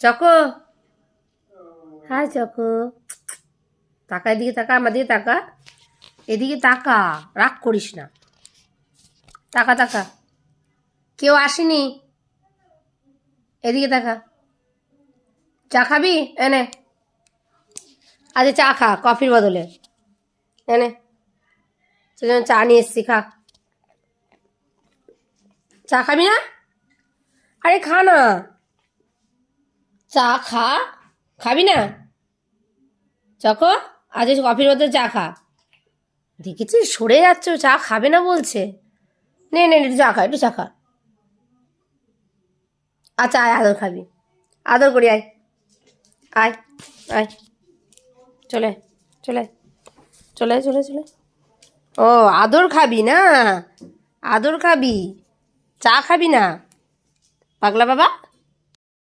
Choco, high choco, তাকা এদিকে, তাকা আমার দিকে, তাকা এদিকে, তাকা, রাগ করিস না, তাকা তাকা, কেউ আসেনি, এদিকে তাকা। চা খাবি? এনে, আচ্ছা চা খা কফির বদলে, এনে সেজন্য চা নিয়ে এসছি, খা। চা খাবি না? আরে খা না, চা খা, খাবি না? চকো, আজ কফির বদলে চা খা। দেখেছিস সরে যাচ্ছে, ও চা খাবে না বলছে। নে নে একটু চা খা, একটু চা খা। আচ্ছা আয়, আদর খাবি, আদর করি, আয় আয় আয়, চলে চলে চলে চলে চলে। ও আদর খাবি না, আদর খাবি, চা খাবি না, পাগলা বাবা।